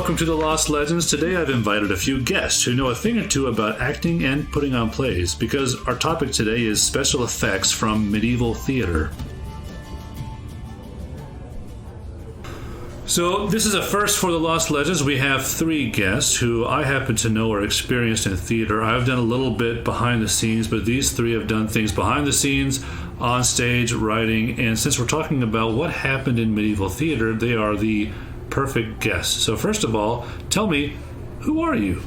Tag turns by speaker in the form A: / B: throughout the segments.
A: welcome to the Lost Legends. Today I've invited a few guests who know a thing or two about acting and putting on plays, because our topic today is special effects from medieval theater. So this is a first for the Lost Legends. We have three guests who I happen to know are experienced in theater. I've done a little bit behind the scenes, but these three have done things behind the scenes, on stage, writing, and since we're talking about what happened in medieval theater, they are the perfect guests. So first of all, tell me, who are you?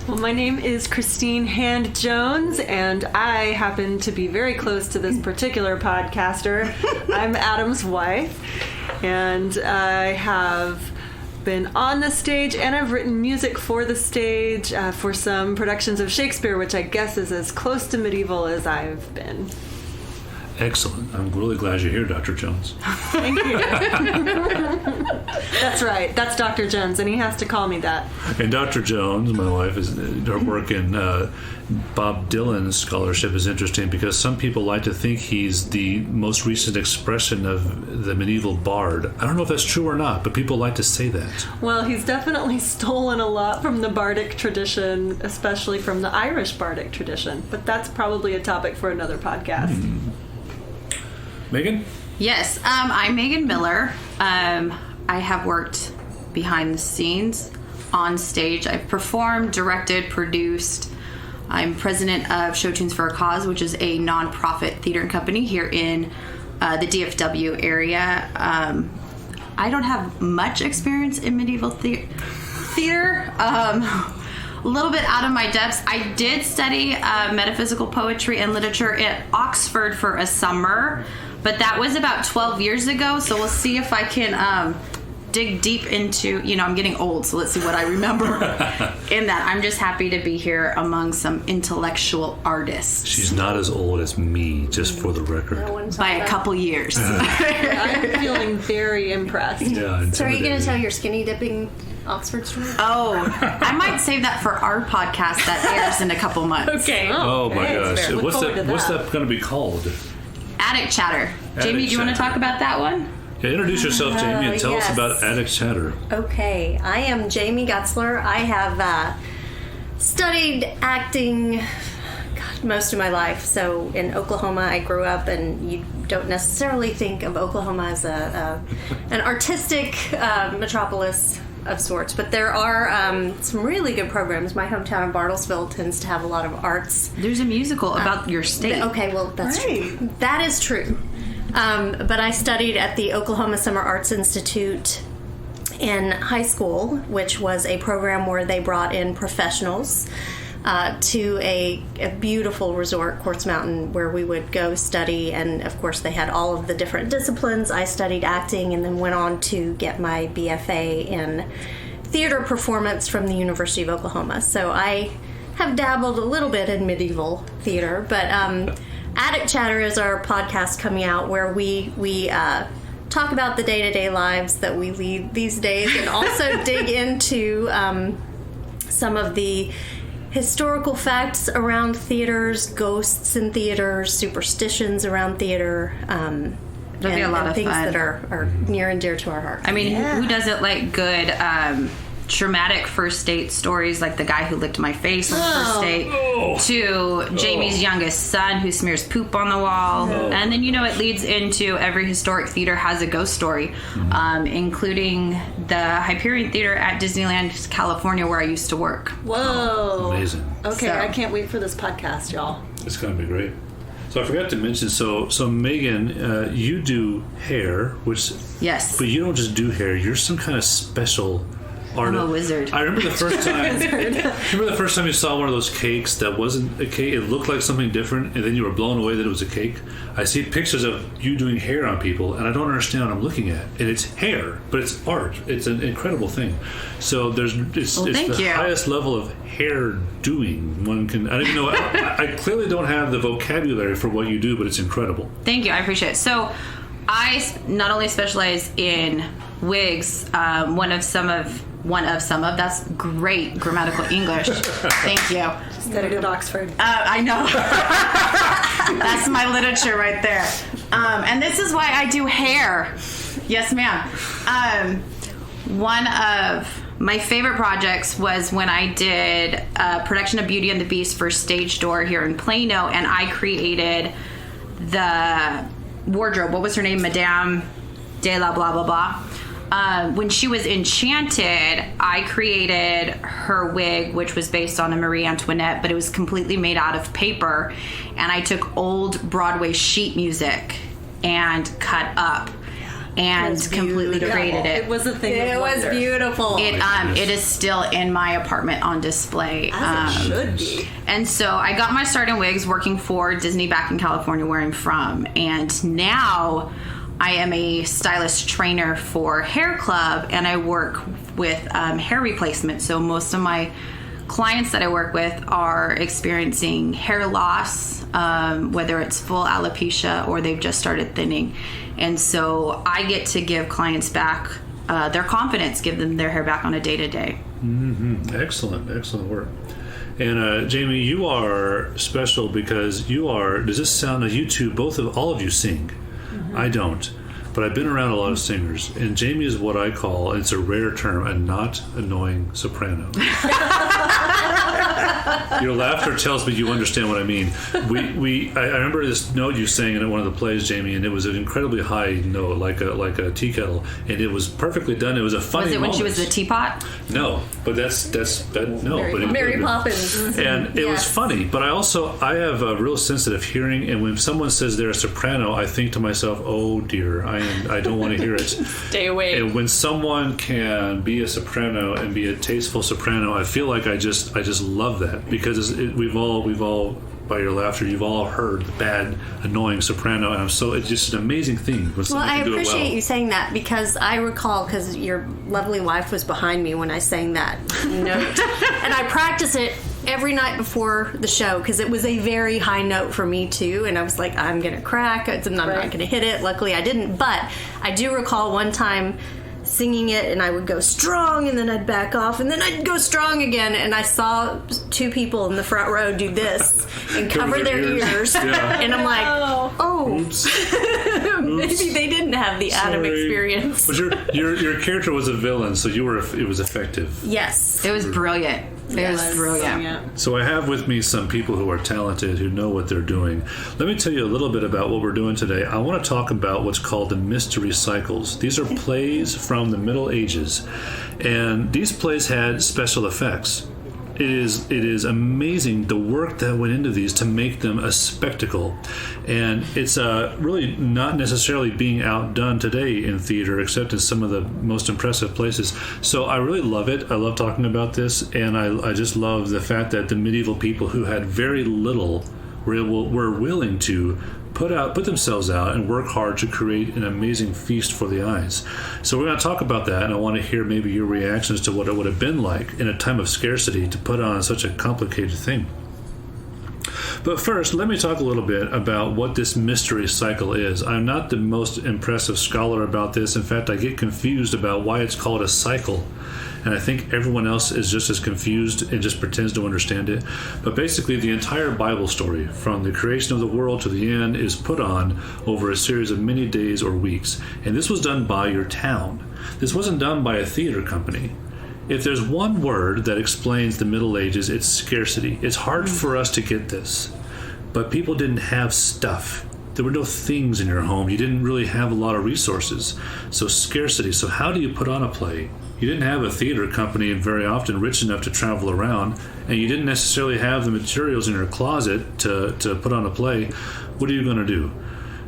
B: Well, my name is Christine Hand-Jones, and I happen to be very close to this particular podcaster. I'm Adam's wife, and I have been on the stage, and I've written music for the stage for some productions of Shakespeare, which I guess is as close to medieval as I've been.
A: Excellent. I'm really glad you're here, Dr. Jones.
B: Thank you. That's right. That's Dr. Jones, and he has to call me that.
A: And Dr. Jones, my wife, her work in Bob Dylan's scholarship is interesting because some people like to think he's the most recent expression of the medieval bard. I don't know if that's true or not, but people like to say that.
B: Well, he's definitely stolen a lot from the bardic tradition, especially from the Irish bardic tradition. But that's probably a topic for another podcast.
A: Megan?
C: Yes, I'm Megan Miller. I have worked behind the scenes, on stage. I've performed, directed, produced. I'm president of Show Tunes for a Cause, which is a nonprofit theater company here in the DFW area. I don't have much experience in medieval theater. A little bit out of my depths. I did study metaphysical poetry and literature at Oxford for a summer, but that was about 12 years ago, so we'll see if I can dig deep into, I'm getting old, so let's see what I remember in that. I'm just happy to be here among some intellectual artists.
A: She's not as old as me, just for the record.
C: By a couple years.
B: I'm feeling very impressed.
A: Yeah,
D: so are you going to tell your skinny dipping Oxford story?
C: Oh, I might save that for our podcast that airs in a couple months.
B: Okay.
A: Oh my gosh. What's
B: that
A: going to be called?
C: Attic Chatter. Jamie, do you want to talk about that one?
A: Yeah, introduce yourself, Jamie, and tell us about Attic Chatter.
D: Okay, I am Jamie Gutzler. I have studied acting most of my life. So in Oklahoma, I grew up, and you don't necessarily think of Oklahoma as an artistic metropolis of sorts, but there are some really good programs. My hometown of Bartlesville tends to have a lot of arts.
C: There's a musical about your state.
D: Okay, well, that's true. That is true. But I studied at the Oklahoma Summer Arts Institute in high school, which was a program where they brought in professionals to a beautiful resort, Quartz Mountain, where we would go study. And, of course, they had all of the different disciplines. I studied acting and then went on to get my BFA in theater performance from the University of Oklahoma. So I have dabbled a little bit in medieval theater, but Attic Chatter is our podcast coming out where we talk about the day-to-day lives that we lead these days, and also dig into some of the historical facts around theaters, ghosts in theaters, superstitions around theater, and
C: be a lot of
D: things
C: fun.
D: that are near and dear to our heart.
C: I mean, who doesn't like good traumatic first date stories, like the guy who licked my face on the first date, to Jamie's youngest son who smears poop on the wall, and then it leads into every historic theater has a ghost story, including the Hyperion Theater at Disneyland, California, where I used to work.
B: Whoa.
A: Amazing.
B: Okay,
C: So.
B: I can't wait for this podcast, y'all.
A: It's going to be great. So I forgot to mention, so Megan, you do hair, which...
C: Yes.
A: But you don't just do hair, you're some kind of special artist.
C: I'm a wizard.
A: I remember the first time you saw one of those cakes that wasn't a cake, it looked like something different, and then you were blown away that it was a cake. I see pictures of you doing hair on people, and I don't understand what I'm looking at. And it's hair, but it's art. It's an incredible thing. So it's the highest level of hair doing one can. I don't even know. I clearly don't have the vocabulary for what you do, but it's incredible.
C: Thank you. I appreciate it. So I not only specialize in wigs, one of some of that's great grammatical English. Thank you.
B: Studied at Oxford.
C: I know. That's my literature right there. And this is why I do hair. Yes, ma'am. One of my favorite projects was when I did a production of Beauty and the Beast for Stage Door here in Plano, and I created the wardrobe. What was her name? Madame de la blah blah blah. When she was enchanted, I created her wig, which was based on a Marie Antoinette, but it was completely made out of paper, and I took old Broadway sheet music and cut up and completely created it.
B: It was a thing.
D: It was beautiful.
C: It is still in my apartment on display.
B: As it should be.
C: And so I got my start in wigs working for Disney back in California, where I'm from. And now I am a stylist trainer for Hair Club, and I work with hair replacement. So most of my clients that I work with are experiencing hair loss, whether it's full alopecia or they've just started thinning. And so I get to give clients back their confidence, give them their hair back on a day-to-day.
A: Mm-hmm. Excellent work. And Jamie, you are special because you are, does this sound like you two, all of you sing? Mm-hmm. I don't. But I've been around a lot of singers, and Jamie is what I call, it's a rare term, a not annoying soprano. Your laughter tells me you understand what I mean. I remember this note you sang in one of the plays, Jamie, and it was an incredibly high note, like a tea kettle, and it was perfectly done. It was a funny
C: Was it when
A: moment.
C: she was the teapot?
A: No, but
D: Mary Poppins.
A: And it was funny, but I have a real sensitive hearing, and when someone says they're a soprano, I think to myself, oh dear, I don't want to hear it.
E: Stay away.
A: And when someone can be a soprano and be a tasteful soprano, I feel like I just love that, because we've all by your laughter, you've all heard the bad, annoying soprano, and it's just an amazing thing when
D: Well,
A: someone
D: I
A: can do it well.
D: appreciate you saying that, because I recall, because your lovely wife was behind me when I sang that note, and I practice it every night before the show, because it was a very high note for me too, and I was like, I'm gonna crack, I'm not gonna hit it. Luckily I didn't, but I do recall one time singing it, and I would go strong, and then I'd back off, and then I'd go strong again, and I saw two people in the front row do this and cover their ears.
A: Yeah.
D: And I'm like, oh,
A: Oops.
D: maybe they didn't have the Adam
A: Sorry.
D: experience.
A: But your character was a villain, so it was effective.
D: Yes.
C: It was brilliant. It was brilliant.
A: So I have with me some people who are talented, who know what they're doing. Let me tell you a little bit about what we're doing today. I want to talk about what's called the mystery cycles. These are plays from the Middle Ages, and these plays had special effects. It is amazing the work that went into these to make them a spectacle, and it's really not necessarily being outdone today in theater, except in some of the most impressive places. So I really love it. I love talking about this, and I just love the fact that the medieval people who had very little were willing to put themselves out and work hard to create an amazing feast for the eyes. So we're going to talk about that, and I want to hear maybe your reactions to what it would have been like in a time of scarcity to put on such a complicated thing. But first, let me talk a little bit about what this mystery cycle is. I'm not the most impressive scholar about this. In fact, I get confused about why it's called a cycle. And I think everyone else is just as confused and just pretends to understand it. But basically, the entire Bible story, from the creation of the world to the end, is put on over a series of many days or weeks. And this was done by your town. This wasn't done by a theater company. If there's one word that explains the Middle Ages, it's scarcity. It's hard for us to get this. But people didn't have stuff. There were no things in your home. You didn't really have a lot of resources. So scarcity. So how do you put on a play? You didn't have a theater company and very often rich enough to travel around, and you didn't necessarily have the materials in your closet to put on a play. What are you going to do?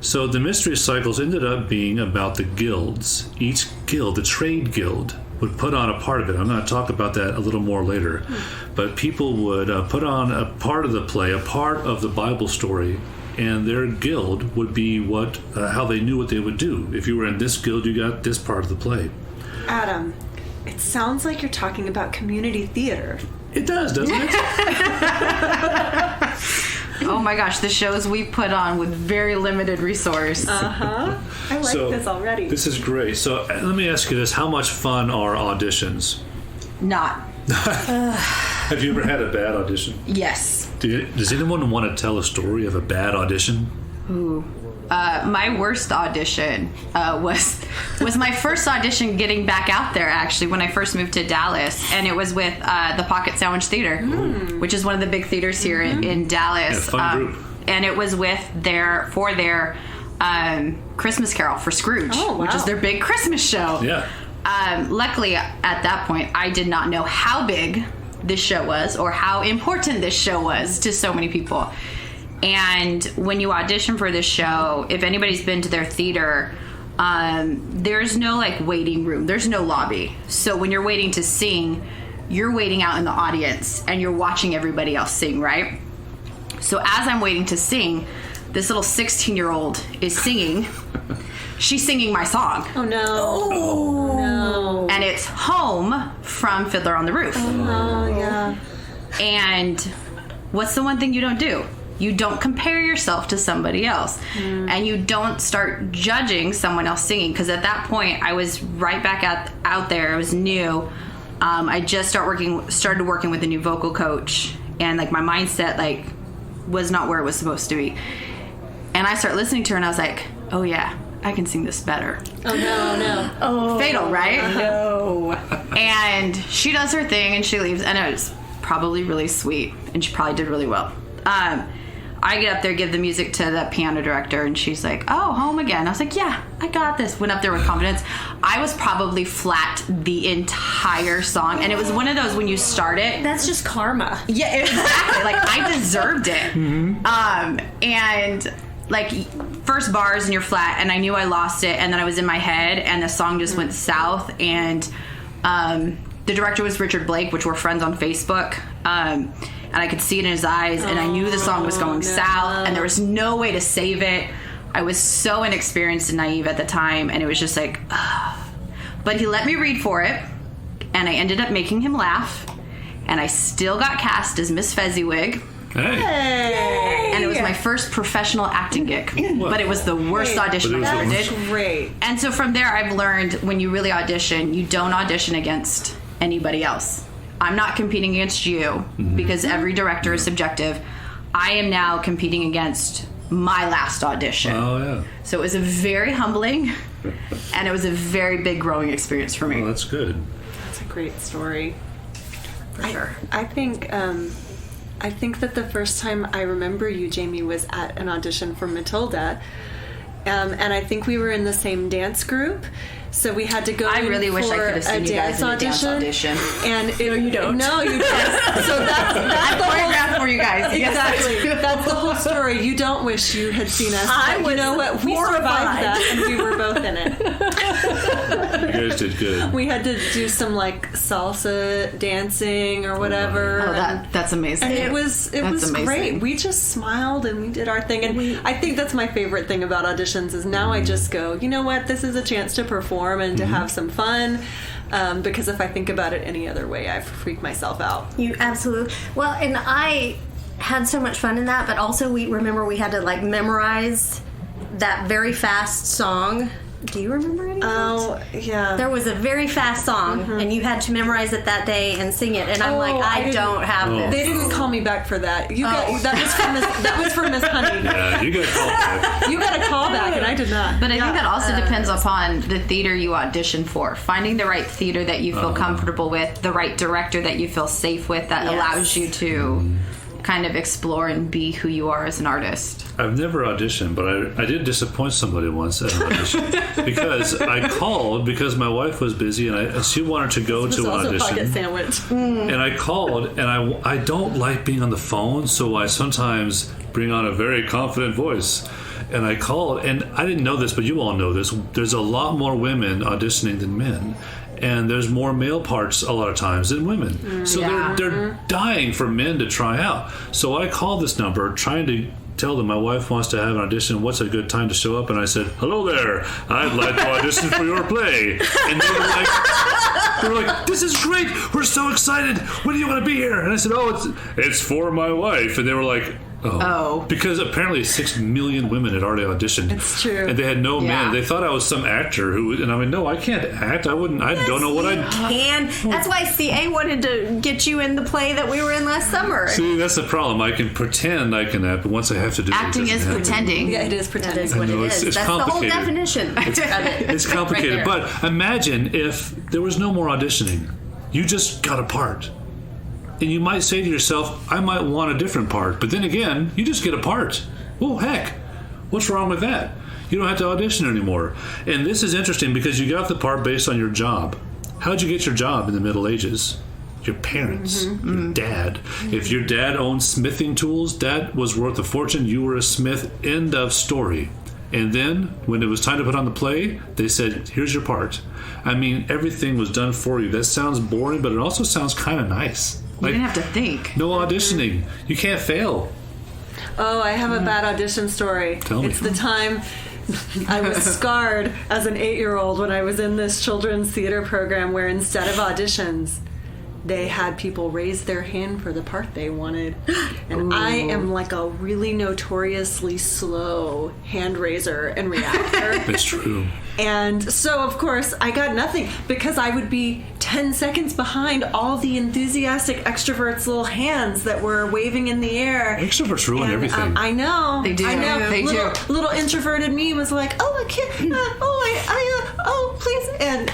A: So the mystery cycles ended up being about the guilds. Each guild, the trade guild, would put on a part of it. I'm going to talk about that a little more later. But people would put on a part of the play, a part of the Bible story, and their guild would be how they knew what they would do. If you were in this guild, you got this part of the play.
B: Adam, it sounds like you're talking about community theater.
A: It does, doesn't it?
C: Oh my gosh, the shows we put on with very limited resource.
B: I like this already.
A: This is great. So let me ask you this. How much fun are auditions?
C: Not.
A: Have you ever had a bad audition?
C: Yes.
A: Does anyone want to tell a story of a bad audition?
C: Ooh. My worst audition was my first audition getting back out there, actually, when I first moved to Dallas. And it was with the Pocket Sandwich Theater, which is one of the big theaters here in Dallas.
A: Yeah, fun group.
C: And it was with their Christmas Carol for Scrooge, which is their big Christmas show.
A: Yeah.
C: Luckily, at that point, I did not know how big this show was or how important this show was to so many people. And when you audition for this show, if anybody's been to their theater, there's no like waiting room. There's no lobby. So when you're waiting to sing, you're waiting out in the audience and you're watching everybody else sing, right? So as I'm waiting to sing, this little 16-year-old is singing. She's singing my song.
B: Oh, no. Oh, no.
C: And it's Home from Fiddler on the Roof.
B: Oh, yeah.
C: And what's the one thing you don't do? You don't compare yourself to somebody else. And you don't start judging someone else singing. Because at that point, I was right back out there. I was new. I just started working with a new vocal coach. And like my mindset like was not where it was supposed to be. And I started listening to her and I was like, oh yeah, I can sing this better.
B: Oh, no.
C: Oh, fatal, right?
D: No.
C: And she does her thing and she leaves. And it was probably really sweet. And she probably did really well. I get up there, give the music to the piano director, and she's like, oh, Home again. I was like, yeah, I got this. Went up there with confidence. I was probably flat the entire song. And it was one of those when you start it.
D: That's just karma.
C: Yeah, exactly. Like, I deserved it. And, like, first bars and you're flat, and I knew I lost it, and then I was in my head, and the song just went south, and the director was Richard Blake, which we're friends on Facebook. And I could see it in his eyes, and I knew the song was going south, and there was no way to save it. I was so inexperienced and naive at the time, and it was just like, ugh. But he let me read for it, and I ended up making him laugh, and I still got cast as Miss Fezziwig.
A: Hey.
C: And it was my first professional acting gig, but it was the worst audition I ever did.
B: Great.
C: And so from there, I've learned when you really audition, you don't audition against anybody else. I'm not competing against you because every director is subjective. I am now competing against my last audition.
A: Oh, yeah.
C: So it was a very humbling and it was a very big growing experience for me.
A: Oh, that's good.
B: That's a great story.
C: For sure.
B: I think that the first time I remember you, Jamie, was at an audition for Matilda. And I think we were in the same dance group. So we had to go.
C: I really wish I could have seen you guys in a dance audition.
B: And
C: no, you don't.
B: No, you don't. So that's
C: I choreographed for you guys.
B: Exactly. That's the whole story. You don't wish you had seen us. But you know what? We survived that, and we were both in it.
A: You guys did good.
B: We had to do some like salsa dancing or whatever.
C: Oh, that's amazing.
B: And it was
C: amazing.
B: great. We just smiled and we did our thing. And I think that's my favorite thing about auditions is now I just go, you know what? This is a chance to perform and to have some fun, because if I think about it any other way, I freak myself out.
D: You absolutely. Well, and I had so much fun in that, but also we had to like memorize that very fast song. Do you remember any of that?
B: Oh, yeah.
D: There was a very fast song, and you had to memorize it that day and sing it. And I'm like, I don't have this.
B: They didn't call me back for that. That was for Miss Honey.
A: Yeah, you got a call back.
B: You got a call back, and I did not.
C: But I think that also depends upon the theater you audition for. Finding the right theater that you feel comfortable with, the right director that you feel safe with, that allows you to kind of explore and be who you are as an artist.
A: I've never auditioned, but I did disappoint somebody once at an audition because I called because my wife was busy and she wanted to go to an audition.
B: Pocket sandwich.
A: And I called, and I don't like being on the phone, so I sometimes bring on a very confident voice. And I called, and I didn't know this, but you all know this. There's a lot more women auditioning than men. And there's more male parts a lot of times than women. So they're dying for men to try out. So I called this number trying to tell them my wife wants to have an audition. What's a good time to show up? And I said, hello there. I'd like to audition for your play. And they were like, this is great. We're so excited. When do you want to be here? And I said, oh, it's for my wife. And they were like,
C: Oh.
A: Because apparently 6 million women had already auditioned.
B: It's true.
A: And they had no
C: Yeah.
A: men. They thought I was some actor and I mean, no, I can't act. I don't know what
D: You can. That's why CA wanted to get you in the play that we were in last summer.
A: See, that's the problem. I can pretend I can act, but once I have to do it,
C: Acting
A: doesn't
C: is
A: happen.
C: pretending.
B: Yeah, it is
D: That
B: pretending.
D: is what
A: know,
D: it
A: it's-
D: is.
A: it's
D: That's the whole
A: complicated.
D: definition of it.
A: It's complicated.
C: Right
A: But imagine if there was no more auditioning. You just got a part. And you might say to yourself, I might want a different part. But then again, you just get a part. Well, heck, what's wrong with that? You don't have to audition anymore. And this is interesting because you got the part based on your job. How'd you get your job in the Middle Ages? Your parents, your dad. If your dad owned smithing tools, dad was worth a fortune. You were a smith. End of story. And then, when it was time to put on the play, they said, here's your part. I mean, everything was done for you. That sounds boring, but it also sounds kind of nice.
C: You didn't have to think.
A: No auditioning. You can't fail.
B: Oh, I have a bad audition story.
A: Tell me.
B: It's the time I was scarred as an 8-year-old when I was in this children's theater program where instead of auditions, they had people raise their hand for the part they wanted. And I am like a really notoriously slow hand raiser and reactor.
A: It's true.
B: And so, of course, I got nothing because I would be 10 seconds behind all the enthusiastic extroverts' little hands that were waving in the air.
A: Extroverts ruin
B: And,
A: everything.
B: I know.
C: They do.
B: I know.
C: They do.
B: Little introverted me was like, oh, I can't. Oh, please. And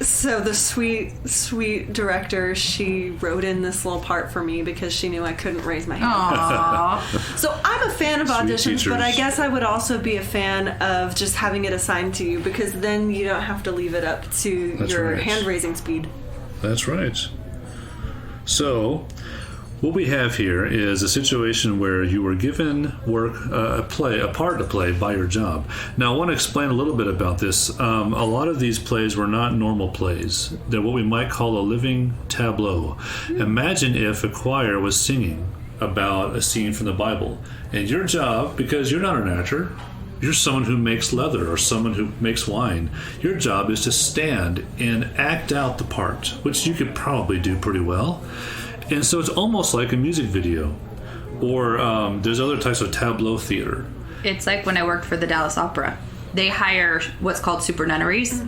B: so the sweet director, she wrote in this little part for me because she knew I couldn't raise my hand.
C: Aww.
B: So I'm a fan of
A: Sweet
B: auditions, but I
A: teachers.
B: guess I would also be a fan of just having it assigned to you because then you don't have to leave it up to
A: That's
B: your
A: right.
B: hand raising speed.
A: That's right. So, what we have here is a situation where you were given a part to play by your job. Now, I want to explain a little bit about this. A lot of these plays were not normal plays. They're what we might call a living tableau. Imagine if a choir was singing about a scene from the Bible, and your job, because you're not an actor, you're someone who makes leather or someone who makes wine. Your job is to stand and act out the part, which you could probably do pretty well. And so it's almost like a music video. Or there's other types of tableau theater.
C: It's like when I worked for the Dallas Opera. They hire what's called supernunneries,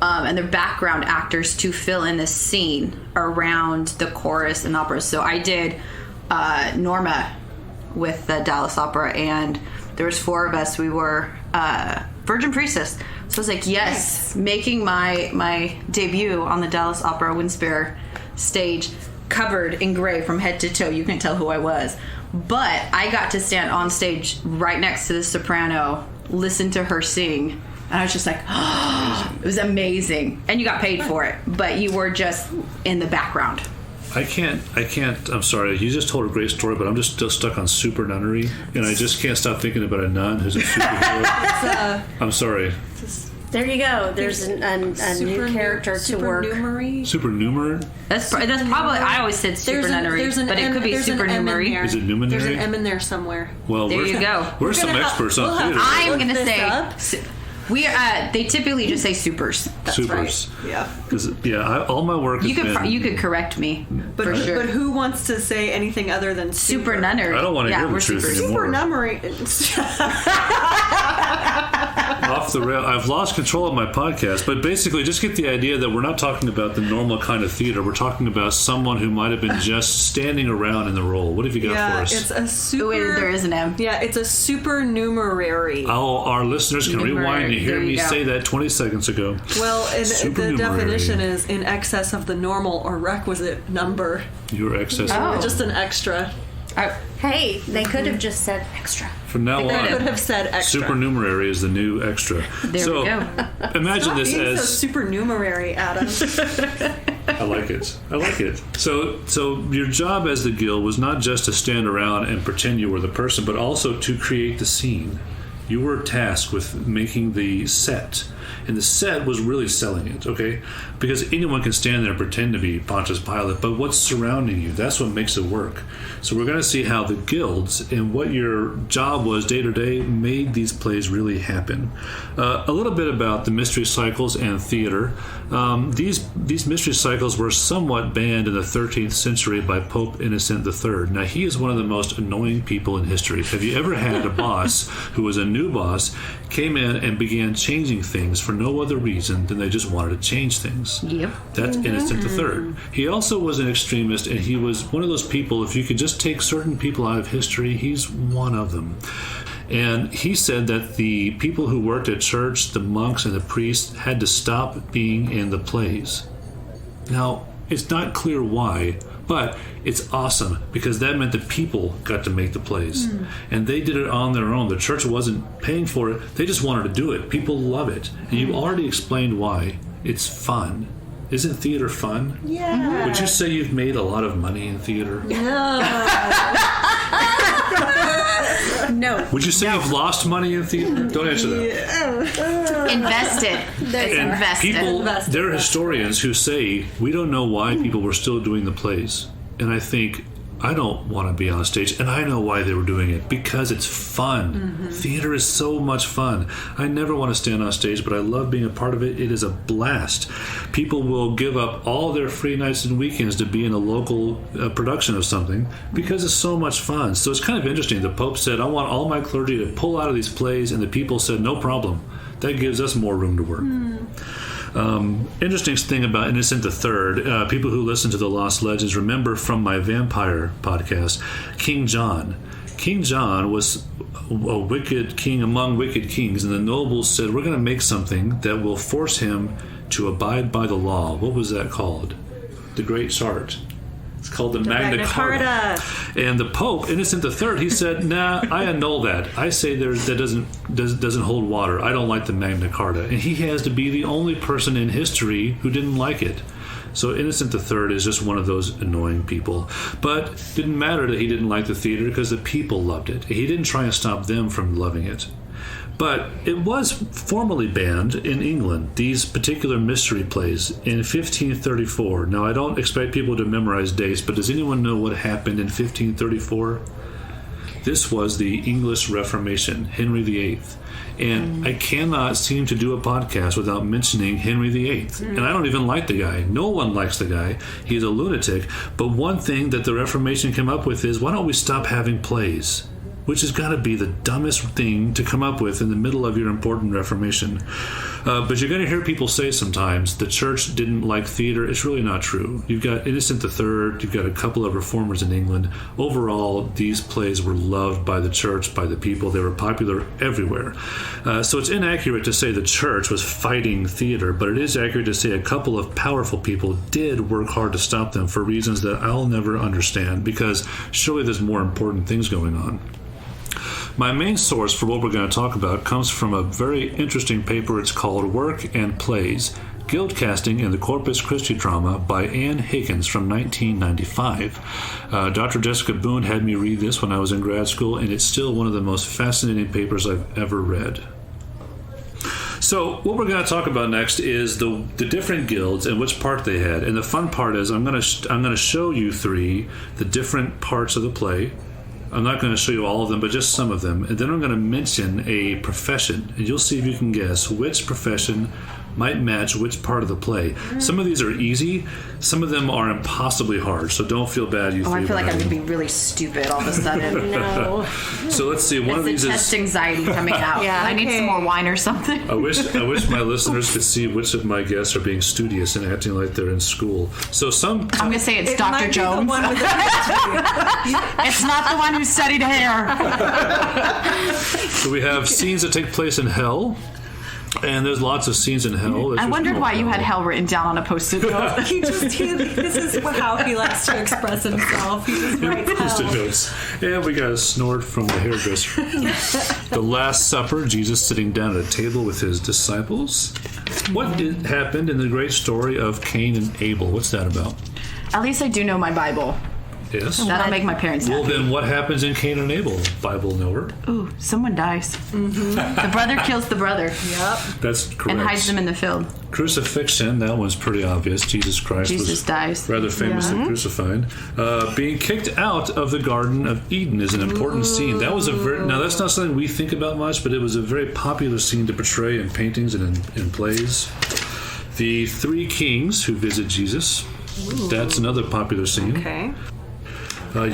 C: and they're background actors to fill in the scene around the chorus and opera. So I did Norma with the Dallas Opera, and there was 4 of us. We were Virgin Priestess. So I was like, yes, making my debut on the Dallas Opera Winspear stage, covered in gray from head to toe. You couldn't tell who I was. But I got to stand on stage right next to the soprano, listen to her sing. And I was just like, oh, it was amazing. And you got paid for it, but you were just in the background.
A: I can't, I'm sorry, you just told a great story, but I'm just still stuck on super nunnery, and I just can't stop thinking about a nun who's a superhero. I'm sorry.
D: There you go. There's a new character to work.
A: Supernumerary?
C: That's probably, I always said supernunnery, but it could be supernumerary.
A: Is it numinary?
B: There's an M in there somewhere.
A: Well,
C: There
A: we're,
C: you go.
A: We're some
B: gonna have-
A: experts
B: we'll
A: on
B: have-
A: theater.
C: I'm
B: Look
C: going to
B: this
C: say,
B: up.
C: they typically just say supers.
A: Supers.
B: Right. Yeah.
A: Because, all my work has been...
C: You could correct me, for sure.
B: But who wants to say anything other than
C: Super nunnery.
A: I don't want to hear the
C: we're
A: truth
C: supers.
A: anymore.
B: Supernummery.
A: Off the rail. I've lost control of my podcast, but basically just get the idea that we're not talking about the normal kind of theater. We're talking about someone who might have been just standing around in the role. What have you got for
B: Yeah,
A: us?
B: it's a super.
C: Oh, wait, there is an M.
B: Yeah, it's a supernumerary.
A: Oh, our listeners can rewind and hear
C: There you
A: me
C: go.
A: say that 20 seconds ago.
B: Well, and the
A: Supernumerary.
B: definition is in excess of the normal or requisite number.
A: Your excess.
C: Oh.
B: Just an extra.
D: Hey, they could have just said extra.
A: From now
B: They could
A: on,
B: have said extra.
A: supernumerary is the new extra.
C: There
A: so,
C: we go.
A: Imagine
B: Stop
A: this
B: being
A: as...
B: so supernumerary, Adam.
A: I like it. So your job as the guild was not just to stand around and pretend you were the person, but also to create the scene. You were tasked with making the set. and the set was really selling it, okay? Because anyone can stand there and pretend to be Pontius Pilate, but what's surrounding you, that's what makes it work. So we're going to see how the guilds and what your job was day to day made these plays really happen. A little bit about the mystery cycles and theater. These mystery cycles were somewhat banned in the 13th century by Pope Innocent III. Now, he is one of the most annoying people in history. Have you ever had a boss who was a new boss, came in and began changing things for no other reason than they just wanted to change things?
C: Yep.
A: That's Innocent III. He also was an extremist, and he was one of those people, if you could just take certain people out of history, he's one of them. And he said that the people who worked at church, the monks and the priests, had to stop being in the plays. Now, it's not clear why, but it's awesome because that meant the people got to make the plays. And they did it on their own. The church wasn't paying for it. They just wanted to do it. People love it. And you already explained why. It's fun. Isn't theater fun?
B: Yeah.
A: Would you say you've made a lot of money in theater?
D: No.
A: Would you say you've lost money in theater? Don't answer that.
C: Invested.
A: And
C: Invested.
A: people, there are historians who say, we don't know why people were still doing the plays. And I think, I don't want to be on stage, and I know why they were doing it, because it's fun. Theater is so much fun. I never want to stand on stage, but I love being a part of it. It is a blast. People will give up all their free nights and weekends to be in a local production of something because it's so much fun. So it's kind of interesting. The Pope said, I want all my clergy to pull out of these plays, and the people said, no problem. That gives us more room to work. Interesting thing about Innocent III, people who listen to the Lost Legends remember from my vampire podcast, King John. King John was a wicked king among wicked kings, and the nobles said, we're going to make something that will force him to abide by the law. What was that called? The Great Chart. It's called the Magna Carta. And the Pope, Innocent III, he said, nah, I annul that. I say that doesn't hold water. I don't like the Magna Carta. And he has to be the only person in history who didn't like it. So Innocent III is just one of those annoying people. But it didn't matter that he didn't like the theater because the people loved it. He didn't try and stop them from loving it. But it was formally banned in England, these particular mystery plays, in 1534. Now, I don't expect people to memorize dates, but does anyone know what happened in 1534? This was the English Reformation, Henry VIII. And I cannot seem to do a podcast without mentioning Henry VIII. And I don't even like the guy. No one likes the guy. He's a lunatic. But one thing that the Reformation came up with is, why don't we stop having plays? Which has got to be the dumbest thing to come up with in the middle of your important Reformation. But you're going to hear people say sometimes the church didn't like theater. It's really not true. You've got Innocent III, you've got a couple of reformers in England. Overall, these plays were loved by the church, by the people. They were popular everywhere. So it's inaccurate to say the church was fighting theater, but it is accurate to say a couple of powerful people did work hard to stop them for reasons that I'll never understand, because surely there's more important things going on. My main source for what we're going to talk about comes from a very interesting paper. It's called Work and Plays, Guild Casting in the Corpus Christi Drama by Ann Higgins from 1995. Dr. Jessica Boone had me read this when I was in grad school, and it's still one of the most fascinating papers I've ever read. So what we're going to talk about next is the different guilds and which part they had. And the fun part is I'm going to show you the different parts of the play. I'm not going to show you all of them, but just some of them. And then I'm going to mention a profession, and you'll see if you can guess which profession might match which part of the play. Some of these are easy. Some of them are impossibly hard, so don't feel bad.
C: I feel like I'm going to be really stupid all of a sudden.
D: No.
A: So let's see. One of these
C: is test anxiety coming out.
B: Yeah,
C: I need some more wine or something.
A: I wish my listeners could see which of my guests are being studious and acting like they're in school. So I'm
C: going to say it's
B: It
C: Dr.
B: might be the
C: Jones.
B: one with the
C: It's not the one who studied hair.
A: So we have scenes that take place in hell. And there's lots of scenes in hell.
C: I wondered why you had hell written down on a post-it note.
B: this is how he likes to express himself. He just writes
A: Post-it
B: hell.
A: notes. And we got a snort from the hairdresser. The Last Supper, Jesus sitting down at a table with his disciples. What happened in the great story of Cain and Abel? What's that about?
C: At least I do know my Bible.
A: Yes.
C: That'll make my parents
A: Well,
C: happy.
A: then what happens in Cain and Abel, Bible knower?
C: Ooh, someone dies. The brother kills the brother
B: Yep.
A: That's correct.
C: and hides them in the field.
A: Crucifixion, that one's pretty obvious. Jesus Christ
C: Jesus
A: was
C: dies.
A: rather famously crucified. Being kicked out of the Garden of Eden is an important scene. That was now that's not something we think about much, but it was a very popular scene to portray in paintings and in plays. The three kings who visit Jesus. That's another popular scene.
B: Okay.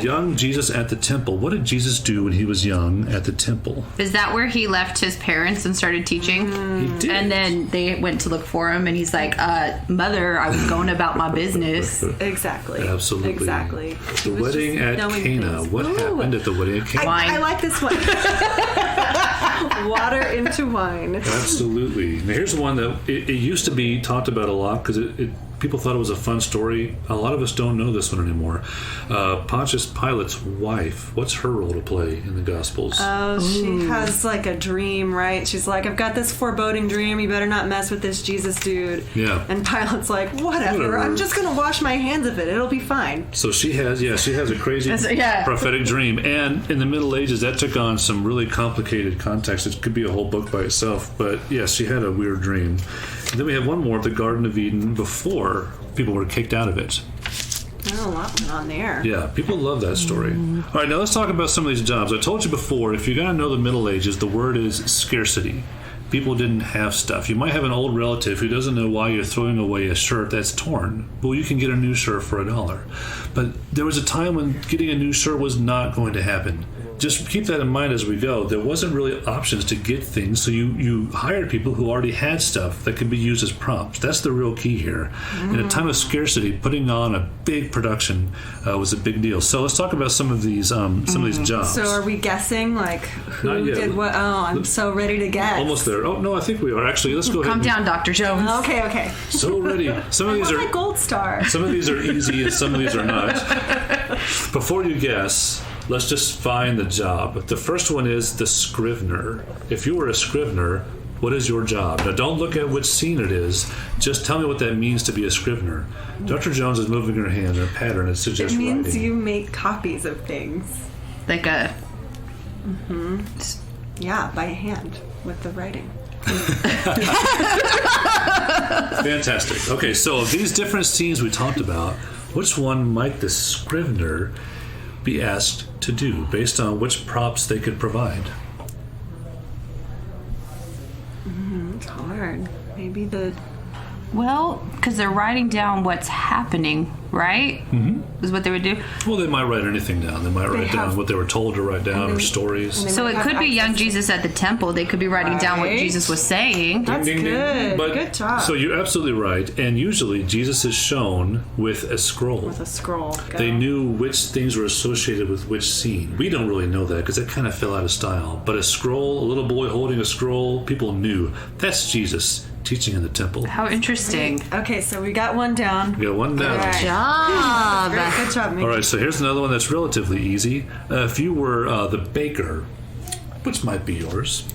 A: Young Jesus at the temple. What did Jesus do when he was young at the temple?
C: Is that where he left his parents and started teaching?
A: He did.
C: And then they went to look for him, and he's like, Mother, I was going about my business.
B: Exactly.
A: Absolutely.
B: Exactly.
A: The wedding at Cana. What happened at the wedding at Cana?
C: Wine.
B: I like this one. Water into wine.
A: Absolutely. Now here's one that it used to be talked about a lot because people thought it was a fun story. A lot of us don't know this one anymore. Pontius Pilate's wife. What's her role to play in the Gospels?
B: Oh, she has like a dream, right? She's like, I've got this foreboding dream. You better not mess with this Jesus dude.
A: Yeah.
B: And Pilate's like, whatever. I'm just going to wash my hands of it. It'll be fine.
A: So she has a crazy
C: Yeah.
A: prophetic dream. And in the Middle Ages, that took on some really complicated context. It could be a whole book by itself. But yes, she had a weird dream. And then we have one more, the Garden of Eden, before people were kicked out of it.
B: Oh, a lot went on there.
A: Yeah, people love that story. All right, now let's talk about some of these jobs. I told you before, if you're going to know the Middle Ages, the word is scarcity. People didn't have stuff. You might have an old relative who doesn't know why you're throwing away a shirt that's torn. Well, you can get a new shirt for $1. But there was a time when getting a new shirt was not going to happen. Just keep that in mind as we go. There wasn't really options to get things, so you hired people who already had stuff that could be used as props. That's the real key here. In a time of scarcity, putting on a big production was a big deal. So let's talk about some of these jobs.
B: So are we guessing, like, who
A: Not yet.
B: did what? Oh, I'm so ready to guess.
A: Almost there. Oh, no, I think we are. Actually, let's go ahead.
C: Calm
A: and-
C: down, Dr. Jones.
B: Okay.
A: So ready. Some of
B: I
A: these
B: want
A: are
B: my gold star.
A: Some of these are easy and some of these are not. Before you guess, let's just find the job. The first one is the scrivener. If you were a scrivener, what is your job? Now, don't look at which scene it is. Just tell me what that means to be a scrivener. Dr. Jones is moving her hand in a pattern that suggests
B: It means
A: writing.
B: you make copies of things.
C: Like a...
B: Yeah, by hand with the writing.
A: Fantastic. Okay, so of these different scenes we talked about, which one might the scrivener be asked to do based on which props they could provide?
B: It's hard. Maybe the...
C: Well, because they're writing down what's happening, right? Mm-hmm. Is what they would do.
A: Well, they might write anything down. They might write down
B: have-
A: what they were told to write down or stories.
C: So it could be young Jesus at the temple. They could be writing down what
B: Right.
C: Jesus was saying.
B: That's
A: Ding, ding, ding.
B: good.
A: But-
B: Good job.
A: So you're absolutely right. And usually Jesus is shown with a scroll.
B: With a scroll.
A: They knew which things were associated with which scene. We don't really know that because it kind of fell out of style. But a scroll, a little boy holding a scroll, people knew that's Jesus teaching in the temple.
C: How interesting.
B: Okay, so we got one down.
A: We got one down.
B: All right.
C: Job.
B: Great, good job, Mickey.
A: All right, so here's another one that's relatively easy. If you were the baker, which might be yours,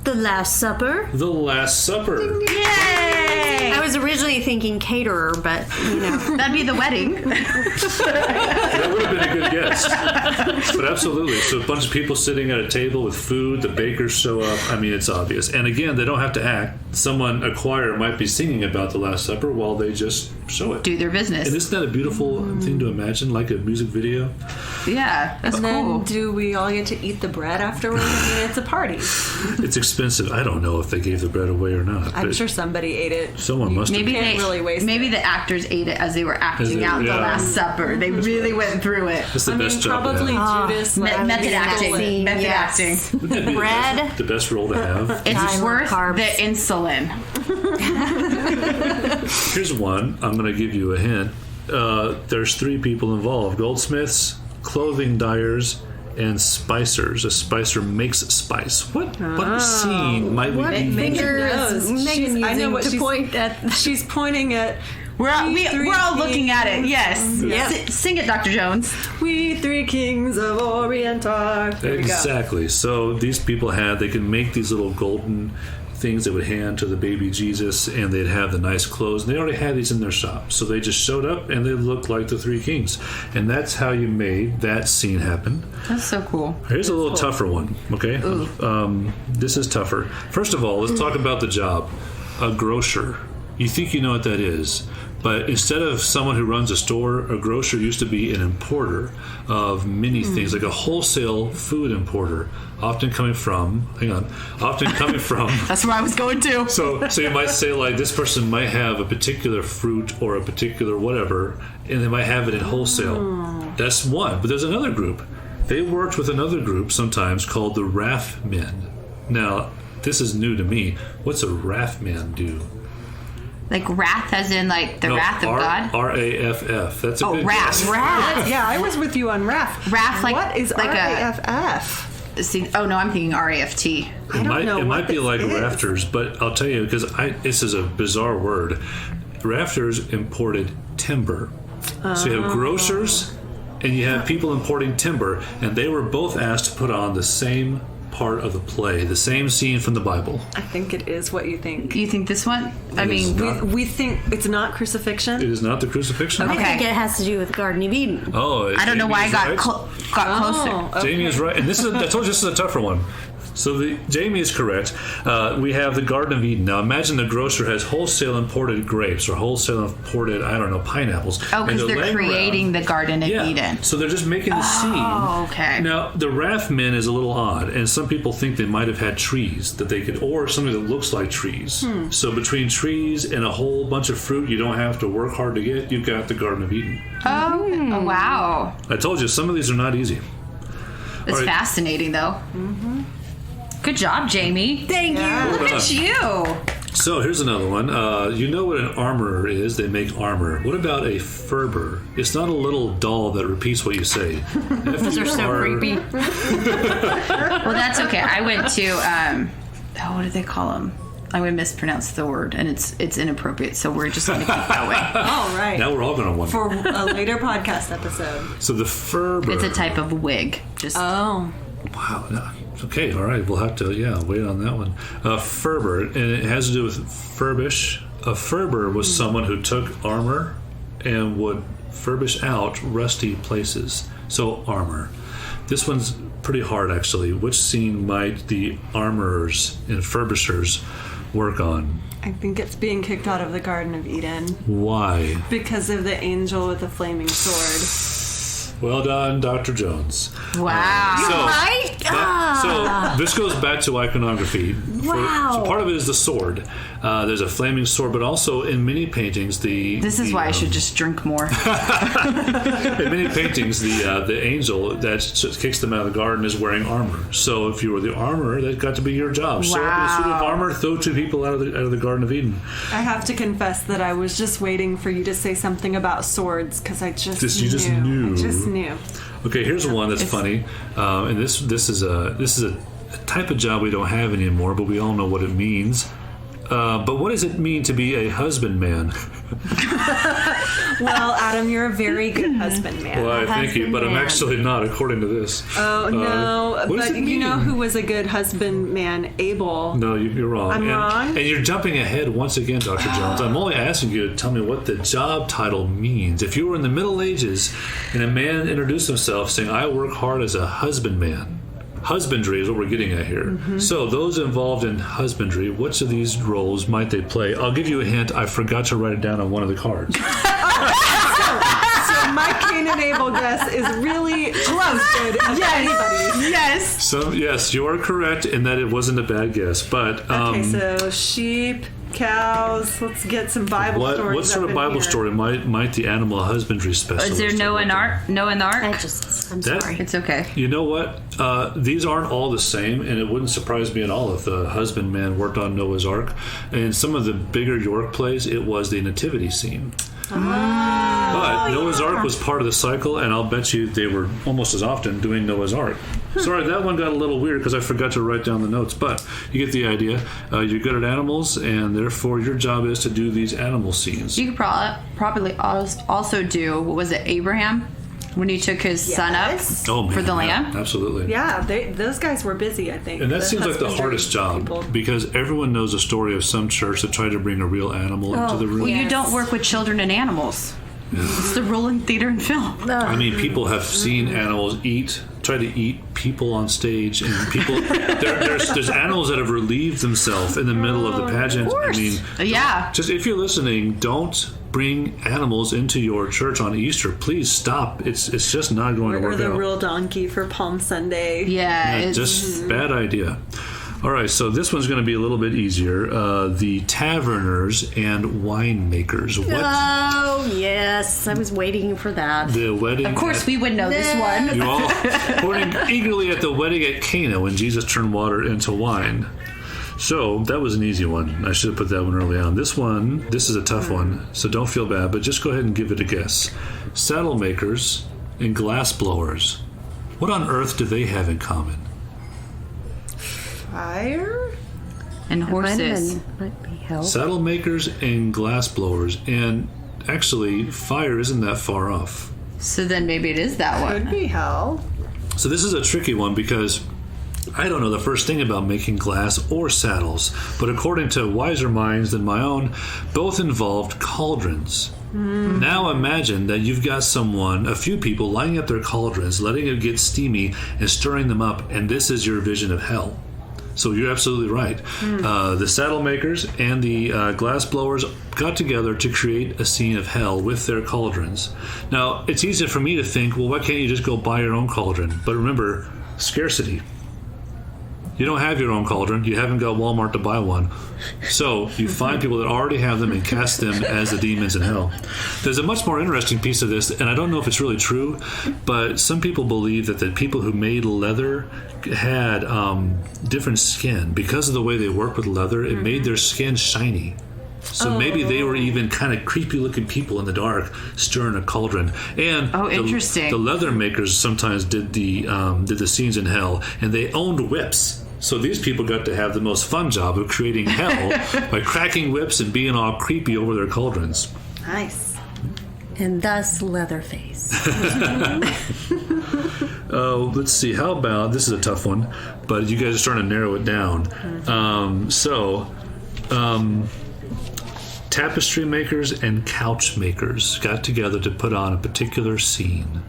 D: The Last Supper.
A: the Last Supper.
C: Yay!
D: I was originally thinking caterer, but you know.
C: That'd be the wedding.
A: That would have been a good guess. But absolutely. So a bunch of people sitting at a table with food, the bakers show up. I mean, it's obvious. And again, they don't have to act. A choir might be singing about the Last Supper while they just show it.
C: Do their business.
A: And isn't that a beautiful thing to imagine, like a music video?
C: Yeah, that's
B: And then
C: cool.
B: do we all get to eat the bread afterwards? I mean, it's a party.
A: It's expensive. I don't know if they gave the bread away or not.
B: I'm
A: but
B: sure somebody ate it.
A: someone must have.
C: Maybe
B: can't
C: they
B: really waste
C: maybe
B: it.
C: the actors ate it as they were acting out the
A: yeah.
C: Last Supper. They really went through it.
A: That's the
B: I
A: best
B: mean,
A: job
B: probably
A: to have.
B: Judas.
C: Method
B: stole
C: acting.
B: it.
C: Method
D: Yes.
C: acting.
A: Wouldn't that be
D: Bread.
A: the best role to have?
C: It's
D: I love
C: worth
D: carbs.
C: the insulin.
A: Here's one. I'm going to give you a hint. There's 3 people involved: goldsmiths, clothing dyers, and spicers. A spicer makes spice. What scene might we
D: What
A: be?
D: finger
B: knows.
D: is Megan
B: I know
D: using
B: what
D: to
B: she's-
D: point at?
B: She's pointing at
C: We're all looking at it. Yes.
D: Yep.
C: Sing it, Dr. Jones.
B: We 3 kings of Orient are. There we go.
A: Exactly. So these people they can make these little golden things they would hand to the baby Jesus, and they'd have the nice clothes. And they already had these in their shop. So they just showed up, and they looked like the three kings. And that's how you made that scene happen.
C: That's so cool.
A: Here's a little tougher one, okay? This is tougher. First of all, let's talk about the job. A grocer. You think you know what that is. But instead of someone who runs a store, a grocer used to be an importer of many things, like a wholesale food importer, often coming from.
C: That's where I was going to.
A: So you might say, like, this person might have a particular fruit or a particular whatever, and they might have it in wholesale. That's one. But there's another group. They worked with another group sometimes called the RAF men. Now, this is new to me. What's a RAF man do?
C: Like wrath, as in like the wrath of God?
A: RAFF. That's a good
C: wrath.
A: guess.
B: Wrath. Yeah, I was with you on RAF.
C: Wrath, like
B: what is
C: like
B: RAFF?
C: See, oh no, I'm thinking RAFT.
B: I don't know
A: It might be
B: what
A: like
B: this is.
A: rafters, but I'll tell you, because this is a bizarre word. Rafters imported timber. So you have grocers and you have people importing timber, and they were both asked to put on the same part of the play, the same scene from the Bible.
B: I think it is what you think.
C: You think this one? I
A: It is
C: mean,
A: not.
B: We think it's not crucifixion.
A: It is not the crucifixion.
C: Okay.
D: I think it has to do with the Garden of Eden.
A: Oh,
C: I don't know why I got got closer.
B: okay.
A: Jamie is right, and this is I told you this is a tougher one. So Jamie is correct. We have the Garden of Eden. Now imagine the grocer has wholesale imported grapes or wholesale imported, I don't know, pineapples.
C: Oh,
A: And
C: because they're
A: laying
C: creating the Garden of
A: around.
C: Eden.
A: So they're just making the scene.
C: Oh, okay.
A: Now the RAF men is a little odd, and some people think they might have had trees that they could, or something that looks like trees. So between trees and a whole bunch of fruit you don't have to work hard to get, you've got the Garden of Eden.
C: Oh, wow.
A: I told you, some of these are not easy.
C: It's
A: All right.
C: fascinating, though. Good job, Jamie.
D: Thank you.
A: Well
C: Look
A: done.
C: at you.
A: So here's another one. You know what an armorer is? They make armor. What about a Ferber? It's not a little doll that repeats what you say.
C: Those are so creepy. Well, that's okay. I went to, what do they call them? I would mispronounce the word, and it's inappropriate, so we're just going to keep going.
B: All right.
A: Now we're all going to wonder.
B: For a later podcast episode.
A: So the Ferber.
C: It's a type of wig. Just
B: Oh.
A: Wow. No. Okay. All right. We'll have to wait on that one. Ferber, and it has to do with furbish. A Ferber was someone who took armor and would furbish out rusty places. So armor. This one's pretty hard, actually. Which scene might the armorers and furbishers work on?
B: I think it's being kicked out of the Garden of Eden
A: Why?
B: because of the angel with the flaming sword.
A: Well done, Dr. Jones.
C: wow.
A: So this goes back to iconography.
D: Wow.
A: So part of it is the sword. There's a flaming sword, but also in many paintings,
C: This is why I should just drink more.
A: in many paintings, the angel that kicks them out of the garden is wearing armor. So if you were the armorer, that got to be your job. Show up in a suit of
C: Wow.
A: armor, throw two people out of the Garden of Eden.
B: I have to confess that I was just waiting for you to say something about swords because I just
A: You just knew.
B: I just knew.
A: Okay, here's one that's funny, and this is a type of job we don't have anymore, but we all know what it means. But what does it mean to be a husbandman?
B: Well, Adam, you're a very good husbandman.
A: Well, thank you, but I'm
D: husbandman.
A: actually not, according to this.
B: Oh no!
A: what does
B: But
A: it
B: you know
A: mean?
B: who was a good husbandman? Abel.
A: No, you're wrong.
B: I'm wrong?
A: And you're jumping ahead once again, Dr. Jones. I'm only asking you to tell me what the job title means. If you were in the Middle Ages and a man introduced himself saying, I work hard as a husbandman. Husbandry is what we're getting at here. So those involved in husbandry, which of these roles might they play? I'll give you a hint. I forgot to write it down on one of the cards.
B: So my Cain and Abel guess is really close, good as anybody's.
C: Yes.
A: So yes, you are correct in that it wasn't a bad guess. But
B: Okay, so sheep, cows. Let's get some Bible stories.
A: what sort
B: up
A: of
B: in
A: Bible
B: here.
A: story might the animal husbandry specialist?
C: Is there Noah and Ark? Noah and the Ark?
D: I'm
A: That-
D: sorry.
C: It's okay.
A: You know what? These aren't all the same, and it wouldn't surprise me at all if the husbandman worked on Noah's Ark. In some of the bigger York plays, it was the nativity scene. But Noah's Ark was part of the cycle, and I'll bet you they were almost as often doing Noah's Ark. Sorry, that one got a little weird because I forgot to write down the notes, but you get the idea. You're good at animals, and therefore your job is to do these animal scenes.
C: You could probably also do, what was it, Abraham? When he took his son up
B: Yes.
A: Oh, man,
C: for the
A: yeah,
C: lamb.
A: absolutely.
B: Yeah, those guys were busy, I think.
A: And that seems like the
B: husbandry
A: hardest job
B: people.
A: because everyone knows a story of some church that tried to bring a real animal into the room.
C: Well, you
D: Yes.
C: don't work with children and animals. It's the rule in theater and film.
A: I mean, people have seen animals try to eat people on stage, and people there's animals that have relieved themselves in the middle of the pageant. I mean,
C: Yeah.
A: just if you're listening, don't bring animals into your church on Easter. Please stop. It's just not going to
B: Or
A: work
B: the
A: out.
B: real donkey for Palm Sunday.
C: Yeah.
A: Yeah,
C: It's,
A: just bad idea. All right, so this one's going to be a little bit easier. The taverners and winemakers. What?
D: Oh, yes. I was waiting for that.
A: The wedding.
C: of course, we would know this one.
A: You're all pointing eagerly at the wedding at Cana when Jesus turned water into wine. So that was an easy one. I should have put that one early on. This is a tough one, so don't feel bad, but just go ahead and give it a guess. Saddle makers and glass blowers. What on earth do they have in common?
B: Fire?
C: And horses.
D: Might be hell.
A: Saddle makers and glass blowers, and actually, fire isn't that far off.
C: So then maybe it is that
B: Could
C: one.
B: be hell.
A: So this is a tricky one because I don't know the first thing about making glass or saddles, but according to wiser minds than my own, both involved cauldrons. Now imagine that you've got a few people lining up their cauldrons, letting it get steamy and stirring them up, and this is your vision of hell. So you're absolutely right. The saddle makers and the glass blowers got together to create a scene of hell with their cauldrons. Now, it's easy for me to think, well, why can't you just go buy your own cauldron? But remember, scarcity. You don't have your own cauldron. You haven't got Walmart to buy one. So you find people that already have them and cast them as the demons in hell. There's a much more interesting piece of this, and I don't know if it's really true, but some people believe that the people who made leather had different skin. Because of the way they work with leather, it made their skin shiny. So maybe they were even kind of creepy looking people in the dark stirring a cauldron. And
C: interesting.
A: The leather makers sometimes did the scenes in hell, and they owned whips. So these people got to have the most fun job of creating hell by cracking whips and being all creepy over their cauldrons.
B: Nice.
D: And thus Leatherface.
A: Let's see. How about, this is a tough one, but you guys are starting to narrow it down. Tapestry makers and couch makers got together to put on a particular scene.